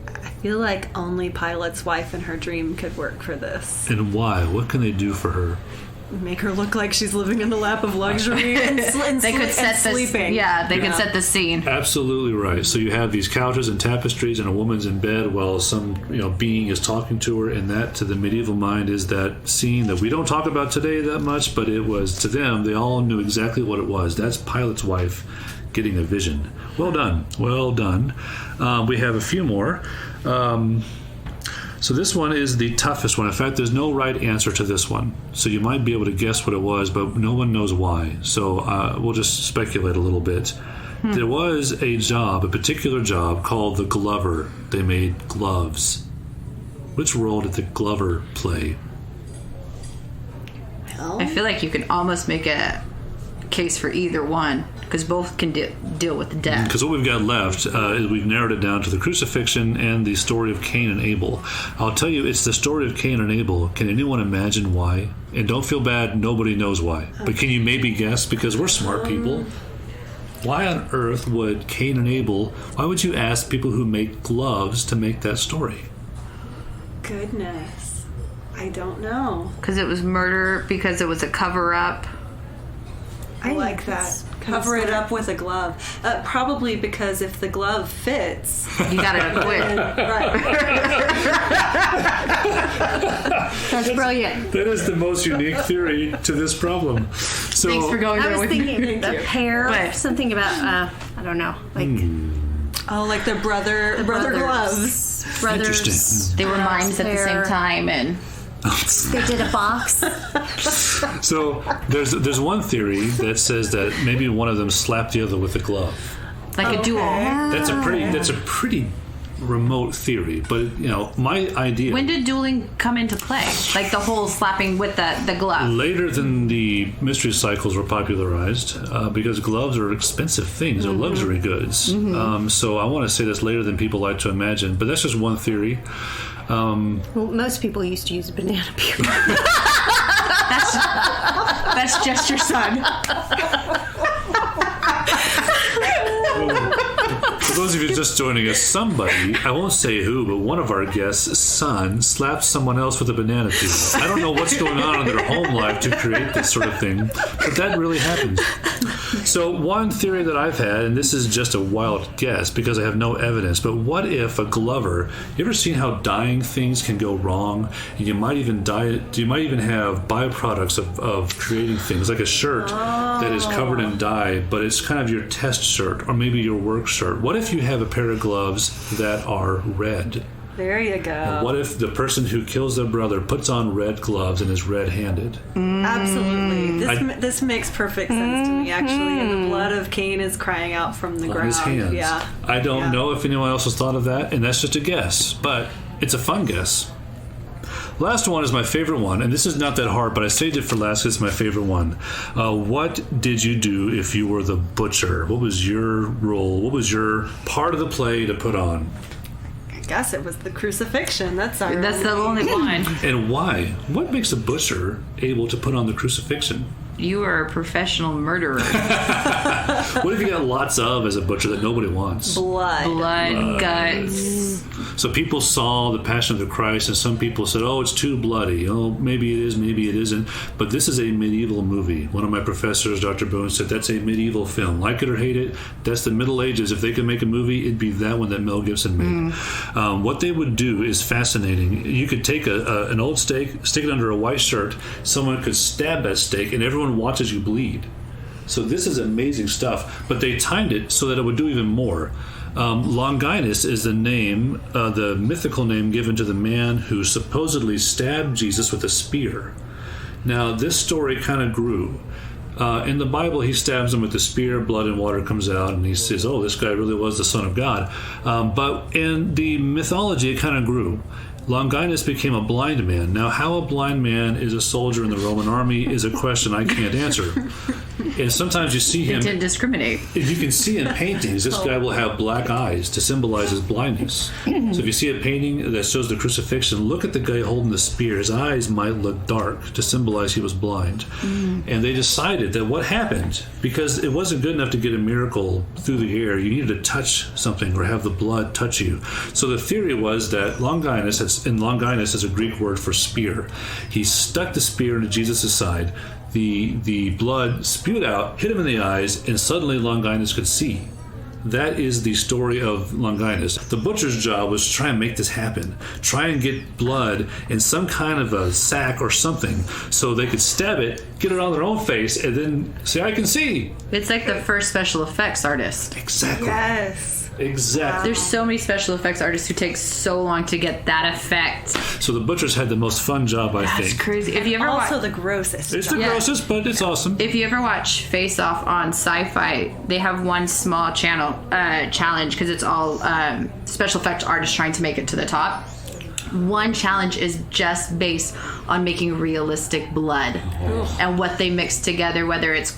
B: I feel like only Pilot's wife and her dream could work for this.
A: And why? What can they do for her?
B: Make her look like she's living in the lap of luxury and,
C: They could set the
B: sleeping.
C: they could set the scene.
A: Absolutely right. So you have these couches and tapestries, and a woman's in bed while some being is talking to her, and that to the medieval mind is that scene that we don't talk about today that much, but it was to them. They all knew exactly what it was. That's Pilate's wife getting a vision. Well done. Well done. We have a few more. So this one is the toughest one. In fact, there's no right answer to this one. So you might be able to guess what it was, but no one knows why. So we'll just speculate a little bit. There was a particular job called the glover. They made gloves. Which role did the glover play?
C: I feel like you can almost make a case for either one because both can deal with death.
A: Because what we've got left is we've narrowed it down to the crucifixion and the story of Cain and Abel. I'll tell you, it's the story of Cain and Abel. Can anyone imagine why? And don't feel bad, nobody knows why. But can you maybe guess? Because we're smart people. Why on earth would Cain and Abel, why would you ask people who make gloves to make that story?
B: Goodness. I don't know.
C: Because it was murder, because it was a cover-up.
B: I like that. Cover it up with a glove. Probably because if the glove fits...
C: You gotta quit.
B: Right.
D: That's brilliant.
A: That is the most unique theory to this problem. So,
C: Thanks for going
D: I
C: there
D: was
C: with me.
D: thinking a pair,
C: Wait.
D: something about, I don't know, like
B: Oh, like the brother gloves.
D: brothers.
A: Interesting.
C: They were mimes at the same
D: Pair.
C: time, and
D: They did a box.
A: So there's one theory that says that maybe one of them slapped the other with a glove.
C: like a duel.
A: That's a pretty remote theory, but my idea.
C: When did dueling come into play? Like the whole slapping with the glove?
A: Later than the mystery cycles were popularized, because gloves are expensive things, they're luxury goods. So I want to say that's later than people like to imagine, but that's just one theory.
D: Well, most people used to use banana peel.
C: That's just your son.
A: For those of you just joining us, somebody, I won't say who, but one of our guests' son slapped someone else with a banana peel. I don't know what's going on in their home life to create this sort of thing, but that really happens. So one theory that I've had, and this is just a wild guess because I have no evidence, but what if a glover, you ever seen how dyeing things can go wrong? And you might even have byproducts of creating things, like a shirt that is covered in dye, but it's kind of your test shirt or maybe your work shirt. What if you have a pair of gloves that are red?
B: There you go.
A: And what if the person who kills their brother puts on red gloves and is red-handed?
B: Absolutely. This makes perfect sense to me, actually. And the blood of Cain is crying out from the ground.
A: On his hands.
B: Yeah.
A: I don't know if anyone else has thought of that, and that's just a guess, but it's a fun guess. Last one is my favorite one, and this is not that hard, but I saved it for last because it's my favorite one. What did you do if you were the butcher? What was your role? What was your part of the play to put on?
B: I guess it was the crucifixion. That's the
C: only one.
A: And why? What makes a butcher able to put on the crucifixion?
C: You are a professional murderer.
A: What if you got lots of as a butcher that nobody wants?
C: Blood, guts.
A: So people saw the Passion of the Christ, and some people said, "Oh, it's too bloody. Oh, maybe it is, maybe it isn't." But this is a medieval movie. One of my professors, Dr. Boone, said that's a medieval film. Like it or hate it, that's the Middle Ages. If they could make a movie, it'd be that one that Mel Gibson made. What they would do is fascinating. You could take an old steak, stick it under a white shirt. Someone could stab that steak, and everyone watches you bleed. So this is amazing stuff, but they timed it so that it would do even more. Longinus is the name, the mythical name given to the man who supposedly stabbed Jesus with a spear. Now, this story kind of grew. In the Bible, he stabs him with the spear, blood and water comes out, and he says, "Oh, this guy really was the Son of God." But in the mythology, it kind of grew. Longinus became a blind man. Now, how a blind man is a soldier in the Roman army is a question I can't answer. And sometimes you see him...
C: It didn't discriminate.
A: You can see in paintings, this guy will have black eyes to symbolize his blindness. So if you see a painting that shows the crucifixion, look at the guy holding the spear. His eyes might look dark to symbolize he was blind. And they decided that what happened, because it wasn't good enough to get a miracle through the air, you needed to touch something or have the blood touch you. So the theory was that Longinus, and Longinus is a Greek word for spear, he stuck the spear into Jesus' side. The blood spewed out, hit him in the eyes, and suddenly Longinus could see. That is the story of Longinus. The butcher's job was to try and make this happen. Try and get blood in some kind of a sack or something so they could stab it, get it on their own face, and then say, "I can see."
C: It's like the first special effects artist.
A: Exactly.
B: Yes.
A: Exactly.
C: There's so many special effects artists who take so long to get that effect.
A: So the butchers had the most fun job, I think.
C: That's crazy. If you ever
B: Also the grossest.
A: It's the grossest, but it's awesome.
C: If you ever watch Face Off on Sci-Fi, they have one small challenge because it's all special effects artists trying to make it to the top. One challenge is just based on making realistic blood and what they mix together, whether it's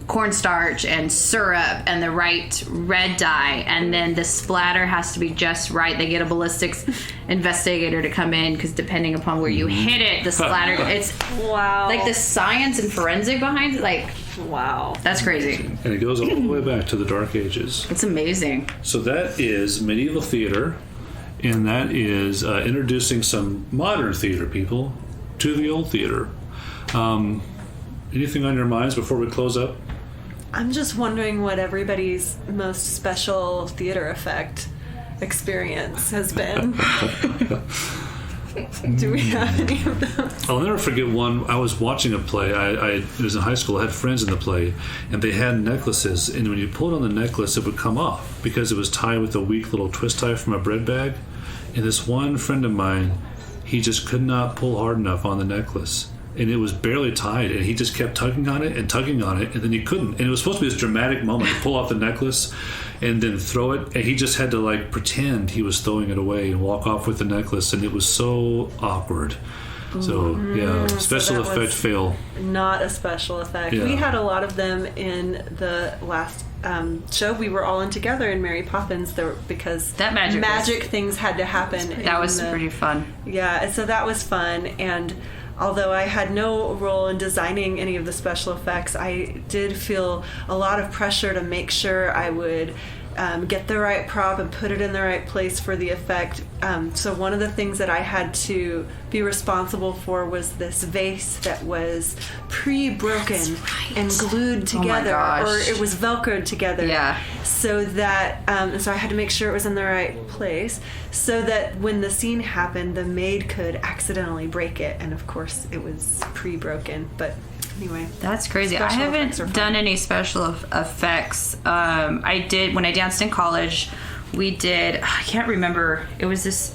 C: cornstarch and syrup and the right red dye, and then the splatter has to be just right. They get a ballistics investigator to come in because depending upon where you hit it, the splatter, it's
B: wow,
C: like the science and forensic behind it, like
B: wow,
C: that's crazy.
A: And it goes all the way back to the Dark Ages.
C: It's amazing.
A: So that is medieval theater, and that is introducing some modern theater people to the old theater. Anything on your minds before we close up?
B: I'm just wondering what everybody's most special theater effect experience has been. Do we have any of them?
A: I'll never forget one. I was watching a play. I was in high school. I had friends in the play, and they had necklaces. And when you pulled on the necklace, it would come off because it was tied with a weak little twist tie from a bread bag. And this one friend of mine, he just could not pull hard enough on the necklace. and it was barely tied, and he just kept tugging on it, and then he couldn't. And it was supposed to be this dramatic moment to pull off the necklace and then throw it, and he just had to like pretend he was throwing it away and walk off with the necklace, and it was so awkward. So yeah, special effect fail.
B: Not a special effect.
A: Yeah.
B: We had a lot of them in the last show we were all in together in Mary Poppins because
C: that magic
B: things had to happen.
C: That was pretty fun.
B: Yeah, and so that was fun. And although I had no role in designing any of the special effects, I did feel a lot of pressure to make sure I would get the right prop and put it in the right place for the effect. So one of the things that I had to be responsible for was this vase that was pre-broken and glued together, or it was Velcroed together.
C: Yeah.
B: So that, so I had to make sure it was in the right place so that when the scene happened, the maid could accidentally break it. And of course, it was pre-broken, but anyway.
C: That's crazy. I haven't done any special effects. I did, when I danced in college, we did, I can't remember, it was this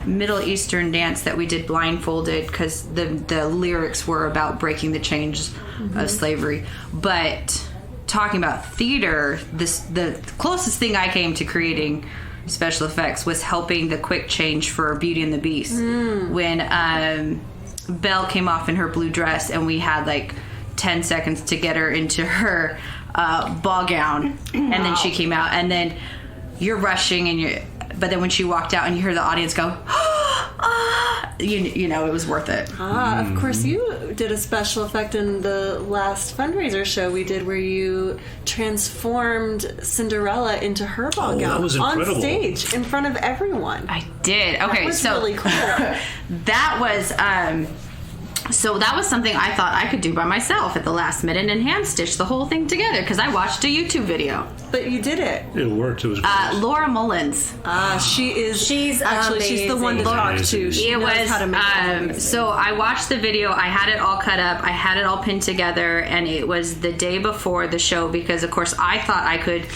C: Middle Eastern dance that we did blindfolded because the lyrics were about breaking the chains of slavery. But talking about theater, the closest thing I came to creating special effects was helping the quick change for Beauty and the Beast. When Belle came off in her blue dress and we had like 10 seconds to get her into her ball gown, and then she came out, and then you're rushing, but then when she walked out and you hear the audience go you know it was worth it.
B: Of course, you did a special effect in the last fundraiser show we did where you transformed Cinderella into her ball gown
A: that was incredible.
B: On stage in front of everyone.
C: I did. Okay,
B: that was
C: so
B: really cool.
C: that was so that was something I thought I could do by myself at the last minute and hand stitch the whole thing together because I watched a YouTube video.
B: But you did it.
A: It worked. It was great.
C: Laura Mullins.
B: She's actually she's the one to talk to. She knows how to make it
C: so I watched the video. I had it all cut up. I had it all pinned together, and it was the day before the show because, of course, I thought I could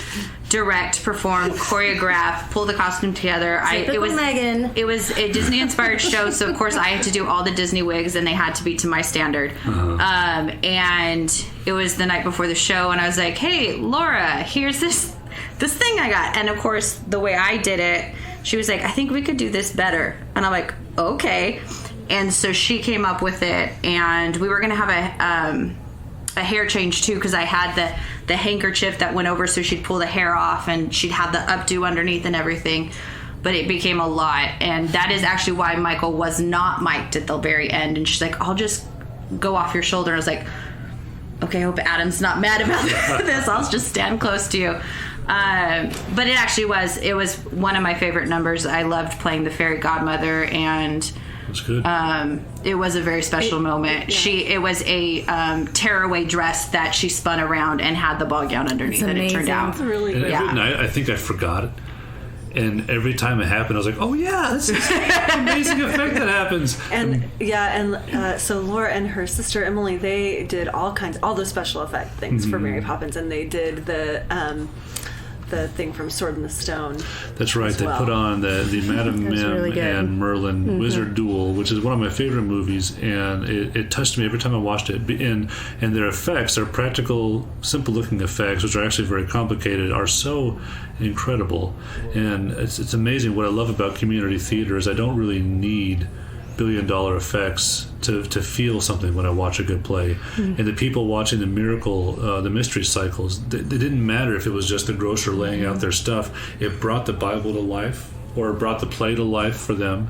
C: direct, perform, choreograph, pull the costume together.
D: It was Megan.
C: It was a Disney-inspired show, so of course I had to do all the Disney wigs, and they had to be to my standard. And it was the night before the show, and I was like, "Hey, Laura, here's this thing I got." And of course, the way I did it, she was like, "I think we could do this better." And I'm like, "Okay." And so she came up with it, and we were gonna have a hair change too because I had the handkerchief that went over so she'd pull the hair off and she'd have the updo underneath and everything, but it became a lot. And that is actually why Michael was not mic'd at the very end, and she's like, "I'll just go off your shoulder." I was like, okay, I hope Adam's not mad about this. I'll just stand close to you. But it was one of my favorite numbers. I loved playing the fairy godmother, and
A: that's good.
C: It was a very special moment. Yeah. It was a tearaway dress that she spun around and had the ball gown underneath it. It turned out
B: It's really
A: and
B: good.
A: every night I think I forgot it, and every time it happened I was like, "Oh yeah, this is an amazing effect that happens."
B: So Laura and her sister Emily, they did all the special effect things for Mary Poppins, and they did the thing from Sword in the Stone.
A: That's right. They put on the Madame Mim
D: really
A: and Merlin Wizard Duel, which is one of my favorite movies, and it touched me every time I watched it. And their effects, their practical, simple-looking effects, which are actually very complicated, are so incredible. And it's amazing. What I love about community theater is I don't really need billion-dollar effects to feel something when I watch a good play. And the people watching the the mystery cycles, it didn't matter if it was just the grocer laying out their stuff. It brought the Bible to life, or it brought the play to life for them,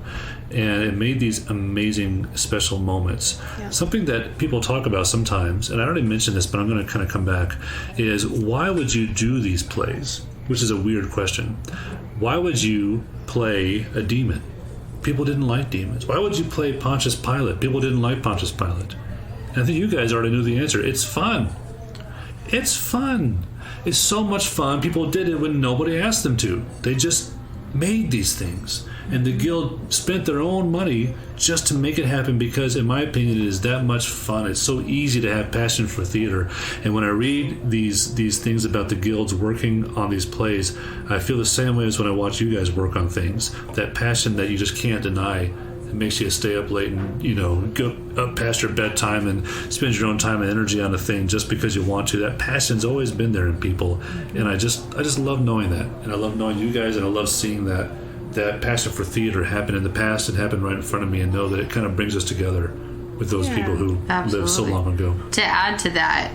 A: and it made these amazing special moments. Yeah. Something that people talk about sometimes, and I already mentioned this, but I'm going to kind of come back, is why would you do these plays? Which is a weird question. Why would you play a demon? People didn't like demons. Why would you play Pontius Pilate? People didn't like Pontius Pilate. And I think you guys already knew the answer. It's fun. It's fun. It's so much fun. People did it when nobody asked them to. They just made these things. And the guild spent their own money just to make it happen because, in my opinion, it is that much fun. It's so easy to have passion for theater. And when I read these things about the guilds working on these plays, I feel the same way as when I watch you guys work on things. That passion that you just can't deny It makes you stay up late and, go up past your bedtime and spend your own time and energy on a thing just because you want to. That passion's always been there in people. And I just love knowing that. And I love knowing you guys, and I love seeing that passion for theater happen in the past and happen right in front of me, and know that it kind of brings us together with those people who lived so long ago.
C: To add to that,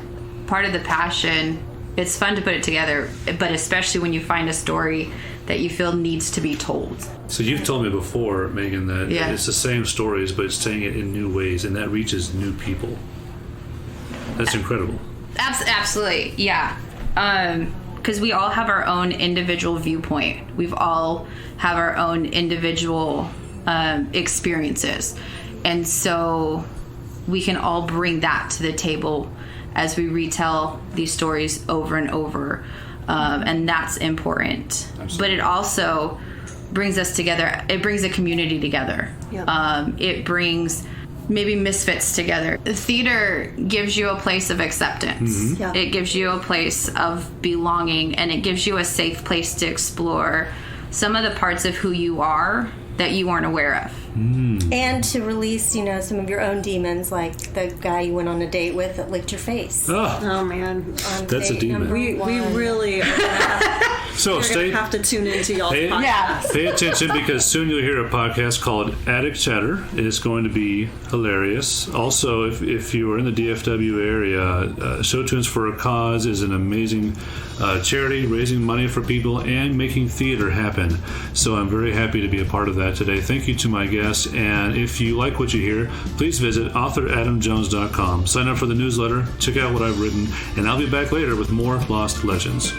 C: part of the passion, it's fun to put it together, but especially when you find a story that you feel needs to be told.
A: So you've told me before, Megan, that it's the same stories, but it's saying it in new ways, and that reaches new people. That's incredible.
C: Absolutely, yeah. Because we all have our own individual viewpoint. We've all have our own individual experiences. And so we can all bring that to the table as we retell these stories over and over. And that's important. Absolutely. But it also brings us together. It brings a community together. Yep. It brings maybe misfits together. Theater gives you a place of acceptance. Mm-hmm. Yeah. It gives you a place of belonging, and it gives you a safe place to explore some of the parts of who you are that you weren't aware of.
D: Mm. And to release, some of your own demons, like the guy you went on a date with that licked your face.
B: Oh man.
A: That's a demon.
B: We really are gonna have to tune into y'all's podcast.
A: Pay attention, because soon you'll hear a podcast called Attic Chatter. It is going to be hilarious. Also, if you are in the DFW area, Show Tunes for a Cause is an amazing charity raising money for people and making theater happen. So I'm very happy to be a part of that today. Thank you to my guests. And if you like what you hear, please visit authoradamjones.com. Sign up for the newsletter, check out what I've written, and I'll be back later with more Lost Legends.